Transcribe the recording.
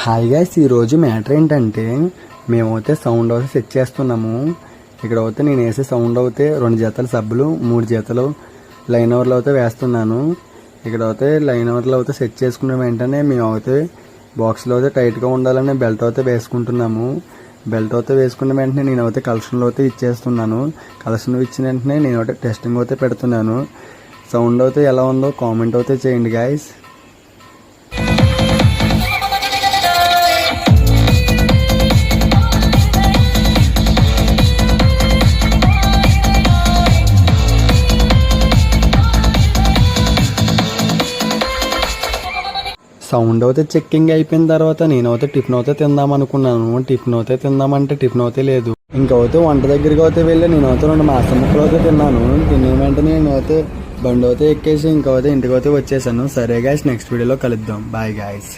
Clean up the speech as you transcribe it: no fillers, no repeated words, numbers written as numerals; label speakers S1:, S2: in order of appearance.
S1: Hi guys, ఈరోజు matter ఏంటంటే మేమైతే సౌండ్ అయితే సెట్ చేస్తున్నాము. ఇక్కడ అయితే నేను వేసే సౌండ్ అయితే 2 జతల సబ్బులు 3 జతలు లైన్ ఓవర్లో అయితే వేస్తున్నాను. ఇక్కడ అయితే లైన్ ఓవర్లో అయితే సెట్ చేసుకున్న వెంటనే మేము అయితే బాక్స్లో అయితే టైట్గా ఉండాలని బెల్ట్ అయితే వేసుకుంటున్నాము. బెల్ట్ అయితే వేసుకున్న వెంటనే నేను అయితే కలెక్షన్లో అయితే ఇచ్చేస్తున్నాను. కలెక్షన్ ఇచ్చిన వెంటనే నేను అయితే టెస్టింగ్ అయితే పెడుతున్నాను. సౌండ్ అయితే ఎలా ఉందో కామెంట్ అయితే చేయండి గైస్. సౌండ్ అయితే చెక్కింగ్ అయిపోయిన తర్వాత నేనైతే టిఫిన్ అయితే తిందాం అనుకున్నాను. టిఫిన్ అయితే తిందామంటే టిఫిన్ అయితే లేదు. ఇంకైతే వంట దగ్గరికి అయితే వెళ్ళి నేనైతే 2 మాసం ముక్కలు అయితే తిన్నాను. తిన్న వెంటనే నేనైతే బండి అయితే ఎక్కేసి ఇంకైతే ఇంటికి అయితే వచ్చేసాను. సరే గైస్, నెక్స్ట్ వీడియోలో కలుద్దాం. Bye guys.